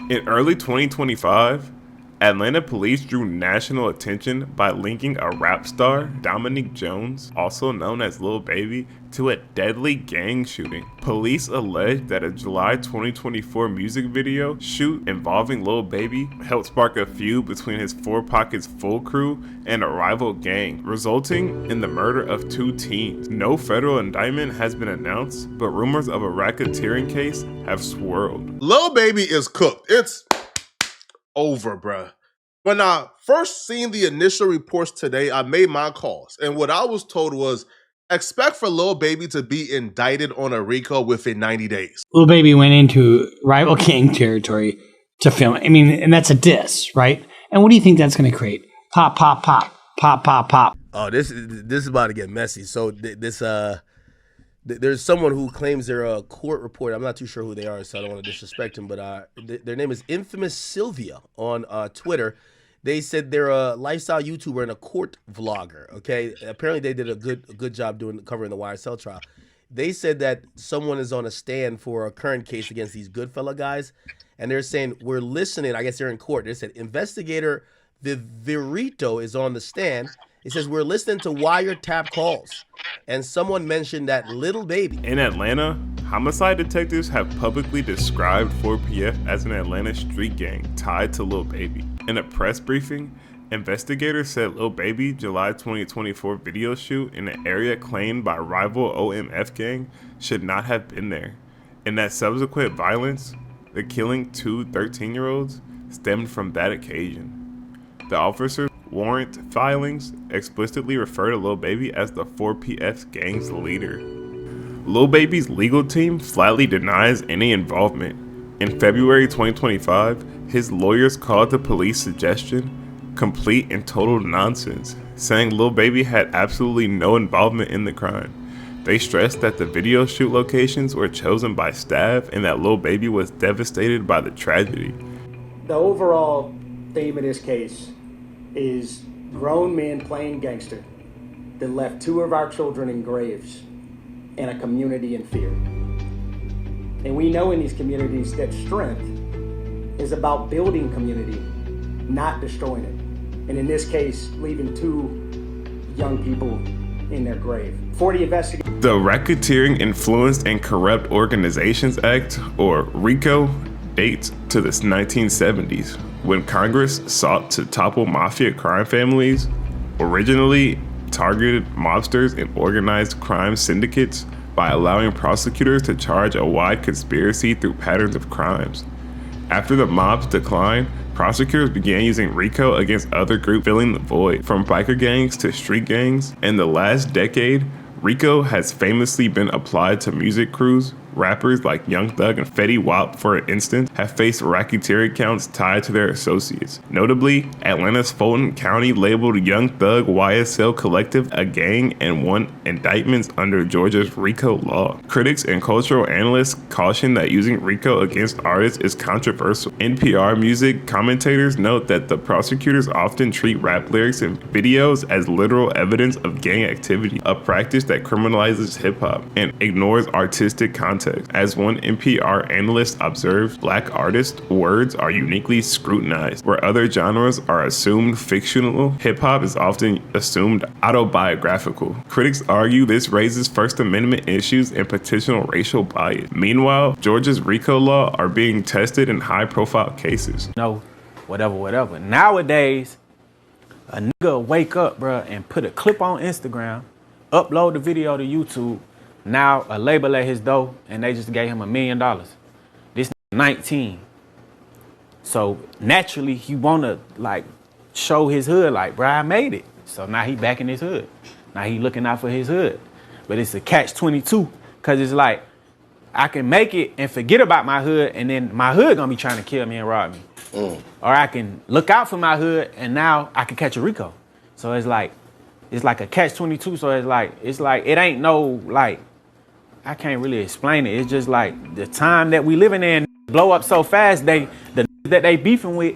In early 2025, Atlanta police drew national attention by linking a rap star, Dominique Jones, also known as Lil Baby, to a deadly gang shooting. Police alleged that a July 2024 music video shoot involving Lil Baby helped spark a feud between his Four Pockets Full crew and a rival gang, resulting in the murder of 2 teens. No federal indictment has been announced, but rumors of a racketeering case have swirled. Lil Baby is cooked. It's over, bruh. When I first seen the initial reports today, I made my calls. And what I was told was, expect for Lil Baby to be indicted on a RICO within 90 days. Lil Baby went into rival gang territory to film it. I mean, and that's a diss, right? And what do you think that's going to create? Pop, pop, pop, pop, pop, pop. Oh, this is about to get messy. So there's someone who claims they're a court reporter. I'm not too sure who they are, so I don't want to disrespect them. But their name is Infamous Sylvia on Twitter. They said they're a lifestyle YouTuber and a court vlogger. Okay, apparently they did a good job covering the YSL trial. They said that someone is on a stand for a current case against these Goodfella guys, and they're saying we're listening. I guess they're in court. They said investigator Virito is on the stand. It says we're listening to wiretap calls, and someone mentioned that Lil Baby. In Atlanta, homicide detectives have publicly described 4PF as an Atlanta street gang tied to Lil Baby. In a press briefing, investigators said Lil Baby July 2024 video shoot in an area claimed by rival OMF gang should not have been there, and that subsequent violence, the killing 2 13-year-olds, stemmed from that occasion. The officer's warrant filings explicitly refer to Lil Baby as the 4PF gang's leader. Lil Baby's legal team flatly denies any involvement. In February 2025, his lawyers called the police suggestion complete and total nonsense, saying Lil Baby had absolutely no involvement in the crime. They stressed that the video shoot locations were chosen by staff and that Lil Baby was devastated by the tragedy. The overall theme of this case is grown men playing gangster that left 2 of our children in graves and a community in fear. And we know in these communities that strength is about building community, not destroying it. And in this case, leaving 2 young people in their grave. For the investigation. The Racketeering Influenced and Corrupt Organizations Act, or RICO, dates to the 1970s, when Congress sought to topple mafia crime families, originally targeted mobsters and organized crime syndicates by allowing prosecutors to charge a wide conspiracy through patterns of crimes. After the mob's decline, prosecutors began using RICO against other groups, filling the void. From biker gangs to street gangs, in the last decade, RICO has famously been applied to music crews. Rappers like Young Thug and Fetty Wap, for instance, have faced racketeering counts tied to their associates. Notably, Atlanta's Fulton County labeled Young Thug YSL Collective a gang and won indictments under Georgia's RICO law. Critics and cultural analysts caution that using RICO against artists is controversial. NPR music commentators note that the prosecutors often treat rap lyrics and videos as literal evidence of gang activity, a practice that criminalizes hip-hop and ignores artistic context. As one NPR analyst observed, Black artists' words are uniquely scrutinized. Where other genres are assumed fictional, hip-hop is often assumed autobiographical. Critics argue this raises First Amendment issues and potential racial bias. Meanwhile, Georgia's RICO law are being tested in high-profile cases. No, whatever. Nowadays, a nigga wake up, bruh, and put a clip on Instagram, upload the video to YouTube. Now a label at his door, and they just gave him $1 million. This 19. So naturally, he wanna like show his hood, like, bro, I made it. So now he back in his hood. Now he looking out for his hood. But it's a catch-22, cause it's like, I can make it and forget about my hood, and then my hood gonna be trying to kill me and rob me. Or I can look out for my hood, and now I can catch a RICO. So it's like a catch-22. So it's like it ain't no like. I can't really explain it. It's just like the time that we living in blow up so fast. The that they beefing with,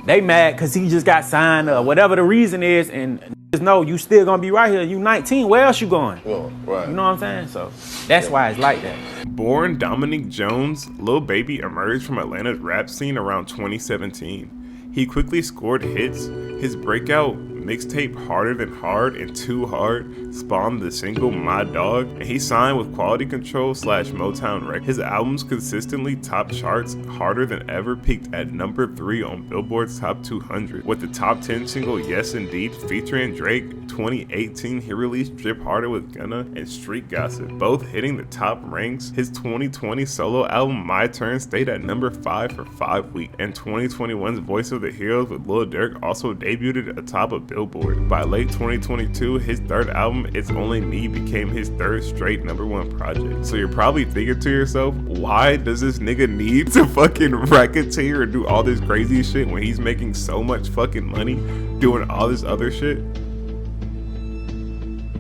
they mad because he just got signed or whatever the reason is, and know you still gonna be right here. You 19, where else you going? Well, right. You know what I'm saying? So that's why it's like that. Born Dominique Jones, Lil Baby emerged from Atlanta's rap scene around 2017. He quickly scored hits. His breakout mixtape Harder Than Hard and Too Hard spawned the single My Dog, and he signed with Quality Control / Motown Records. His albums consistently topped charts. Harder Than Ever peaked at number 3 on Billboard's Top 200, with the top 10 single Yes Indeed featuring Drake. 2018, he released Drip Harder with Gunna and Street Gossip, both hitting the top ranks. His 2020 solo album My Turn stayed at number 5 for 5 weeks, and 2021's Voice of the Heroes with Lil Durk also debuted atop of Billboard. By late 2022, his third album, It's Only Me, became his third straight #1 project. So you're probably thinking to yourself, why does this nigga need to fucking racketeer or do all this crazy shit when he's making so much fucking money doing all this other shit?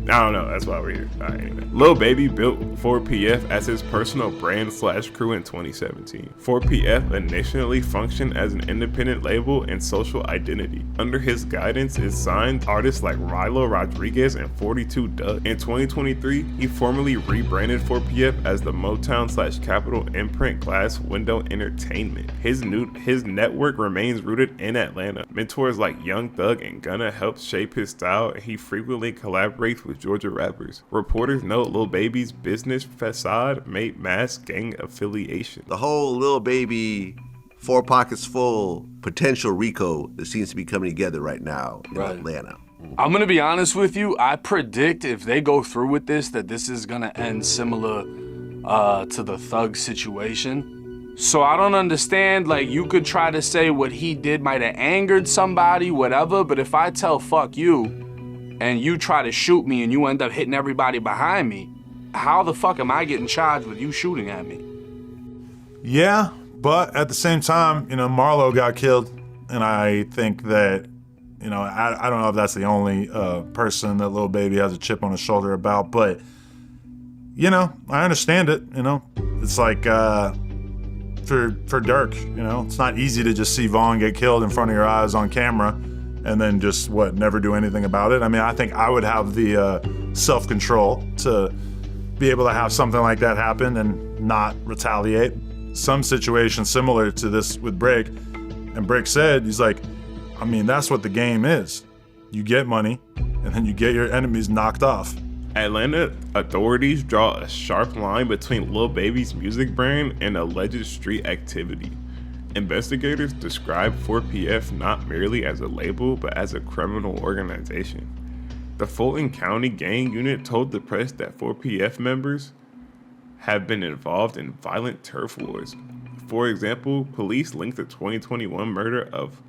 I don't know, that's why we're here. All right, anyway. Lil Baby built 4PF as his personal brand / crew in 2017. 4PF initially functioned as an independent label and social identity. Under his guidance, it signed artists like Rilo Rodriguez and 42 Dugg. In 2023, he formally rebranded 4PF as the Motown / Capitol Imprint Glass Window Entertainment. His network remains rooted in Atlanta. Mentors like Young Thug and Gunna helped shape his style, and he frequently collaborates with Georgia rappers. Reporters note Lil Baby's business facade may mask gang affiliation. The whole Lil Baby, 4 pockets full, potential Rico that seems to be coming together right now in Atlanta. I'm gonna be honest with you, I predict if they go through with this, that this is gonna end similar to the Thug situation. So I don't understand, like, you could try to say what he did might have angered somebody, whatever, but if I tell fuck you, and you try to shoot me and you end up hitting everybody behind me, how the fuck am I getting charged with you shooting at me? Yeah, but at the same time, Marlo got killed, and I think that, I don't know if that's the only person that Lil Baby has a chip on his shoulder about, but, I understand it, It's like, for Durk, it's not easy to just see Vaughn get killed in front of your eyes on camera and then just, never do anything about it. I mean, I think I would have the self-control to be able to have something like that happen and not retaliate. Some situation similar to this with Brick, and Brick said, he's like, I mean, that's what the game is. You get money, and then you get your enemies knocked off. Atlanta authorities draw a sharp line between Lil Baby's music brand and alleged street activity. Investigators describe 4PF not merely as a label, but as a criminal organization. The Fulton County Gang Unit told the press that 4PF members have been involved in violent turf wars. For example, police linked the 2021 murder of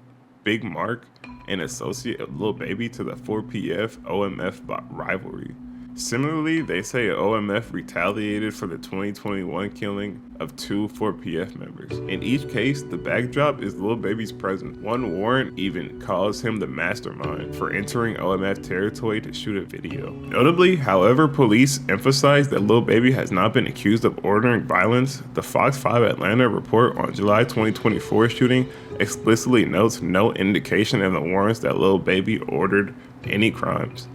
Big Mark, an associate of Lil Baby, to the 4PF OMF rivalry. Similarly, they say OMF retaliated for the 2021 killing of 2 4PF members. In each case, the backdrop is Lil Baby's presence. One warrant even calls him the mastermind for entering OMF territory to shoot a video. Notably, however, police emphasize that Lil Baby has not been accused of ordering violence. The Fox 5 Atlanta report on July 2024 shooting explicitly notes no indication in the warrants that Lil Baby ordered any crimes.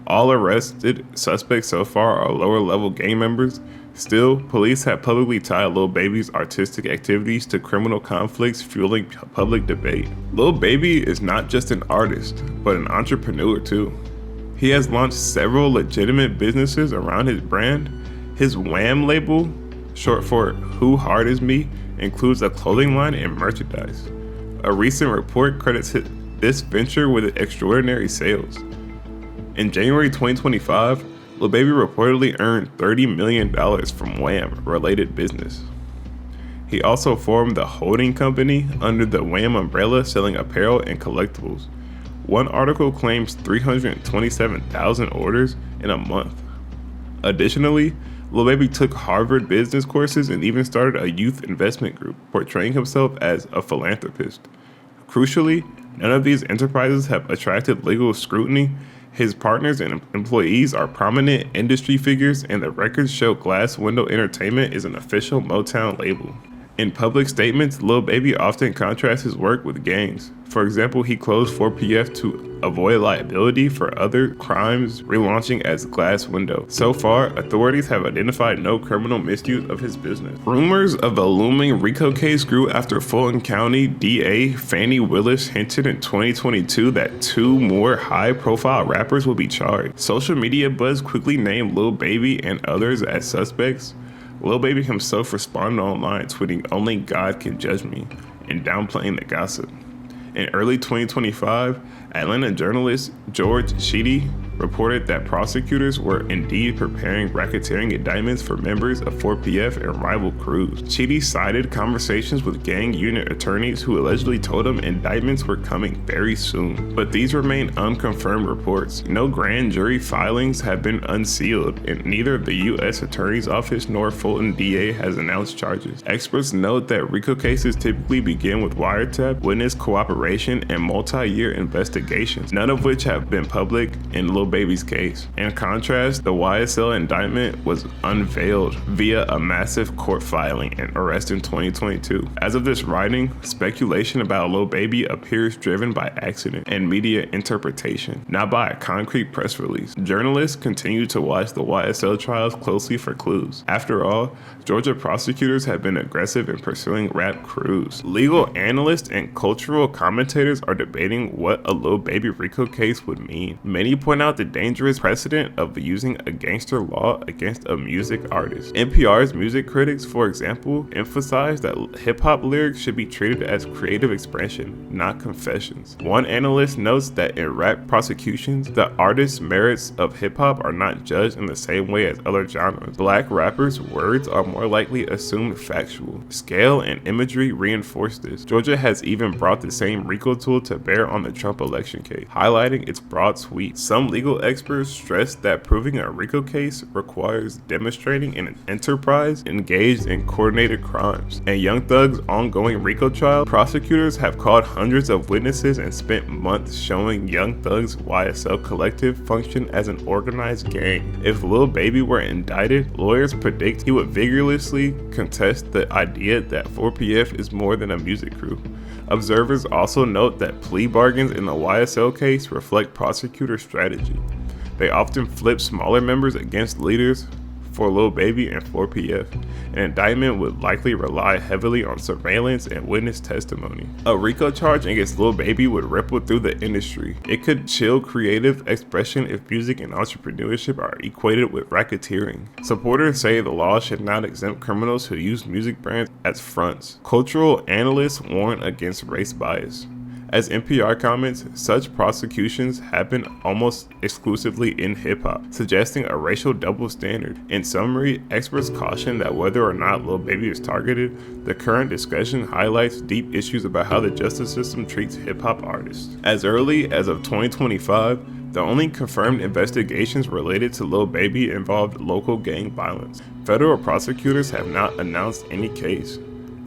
All arrested suspects so far are lower-level gang members. Still, police have publicly tied Lil Baby's artistic activities to criminal conflicts, fueling public debate. Lil Baby is not just an artist, but an entrepreneur too. He has launched several legitimate businesses around his brand. His Wham label, short for Who Hard Is Me, includes a clothing line and merchandise. A recent report credits this venture with extraordinary sales. In January 2025, Lil Baby reportedly earned $30 million from Wham-related business. He also formed the holding company under the Wham umbrella, selling apparel and collectibles. One article claims 327,000 orders in a month. Additionally, Lil Baby took Harvard business courses and even started a youth investment group, portraying himself as a philanthropist. Crucially, none of these enterprises have attracted legal scrutiny. His partners and employees are prominent industry figures, and the records show Glass Window Entertainment is an official Motown label. In public statements, Lil Baby often contrasts his work with gangs. For example, he closed 4PF to avoid liability for other crimes, relaunching as Glass Window. So far, authorities have identified no criminal misuse of his business. Rumors of a looming RICO case grew after Fulton County DA Fannie Willis hinted in 2022 that 2 more high-profile rappers will be charged. Social media buzz quickly named Lil Baby and others as suspects. Lil Baby himself responded online, tweeting, "Only God can judge me," and downplaying the gossip. In early 2025, Atlanta journalist George Sheedy reported that prosecutors were indeed preparing racketeering indictments for members of 4PF and rival crews. Sheedy cited conversations with gang unit attorneys who allegedly told him indictments were coming very soon, but these remain unconfirmed reports. No grand jury filings have been unsealed, and neither the U.S. Attorney's Office nor Fulton DA has announced charges. Experts note that RICO cases typically begin with wiretap, witness cooperation, and multi-year investigations, none of which have been public in Lil Baby's case. In contrast, the YSL indictment was unveiled via a massive court filing and arrest in 2022. As of this writing, speculation about Lil Baby appears driven by accident and media interpretation, not by a concrete press release. Journalists continue to watch the YSL trials closely for clues. After all, Georgia prosecutors have been aggressive in pursuing rap crews. Legal analysts and cultural commentators are debating what a Lil Baby RICO case would mean. Many point out the dangerous precedent of using a gangster law against a music artist. NPR's music critics, for example, emphasize that hip-hop lyrics should be treated as creative expression, not confessions. One analyst notes that in rap prosecutions, the artist's merits of hip-hop are not judged in the same way as other genres. Black rappers' words are more likely assumed factual. Scale and imagery reinforce this. Georgia has even brought the same RICO tool to bear on the Trump election case, highlighting its broad sweep. Some legal experts stress that proving a RICO case requires demonstrating an enterprise engaged in coordinated crimes. In Young Thug's ongoing RICO trial, prosecutors have called hundreds of witnesses and spent months showing Young Thug's YSL collective function as an organized gang. If Lil Baby were indicted, lawyers predict he would vigorously contest the idea that 4PF is more than a music crew. Observers also note that plea bargains in the YSL case reflect prosecutor strategy. They often flip smaller members against leaders. For Lil Baby and 4PF, an indictment would likely rely heavily on surveillance and witness testimony. A RICO charge against Lil Baby would ripple through the industry. It could chill creative expression if music and entrepreneurship are equated with racketeering. Supporters say the law should not exempt criminals who use music brands as fronts. Cultural analysts warn against race bias. As NPR comments, such prosecutions happen almost exclusively in hip-hop, suggesting a racial double standard. In summary, experts caution that whether or not Lil Baby is targeted, the current discussion highlights deep issues about how the justice system treats hip-hop artists. As early as of 2025, the only confirmed investigations related to Lil Baby involved local gang violence. Federal prosecutors have not announced any case.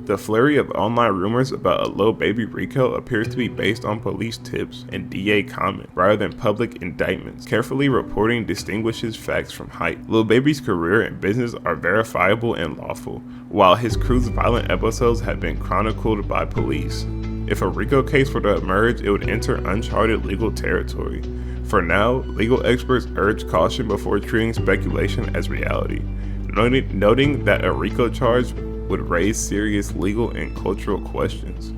The flurry of online rumors about a Lil Baby RICO appears to be based on police tips and DA comment rather than public indictments. Carefully reporting distinguishes facts from hype. Lil Baby's career and business are verifiable and lawful, while his crew's violent episodes have been chronicled by police. If a RICO case were to emerge, it would enter uncharted legal territory. For now, legal experts urge caution before treating speculation as reality, noting that a RICO charge would raise serious legal and cultural questions.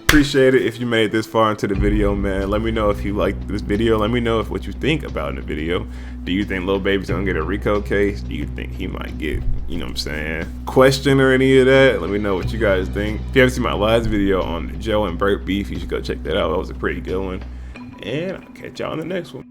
Appreciate it if you made it this far into the video, man. Let me know if you liked this video. Let me know if what you think about in the video. Do you think Lil Baby's gonna get a RICO case? Do you think he might get, you know what I'm saying, question or any of that? Let me know what you guys think. If you haven't seen my last video on the Joe and Burt beef, you should go check that out. That was a pretty good one. And I'll catch y'all in the next one.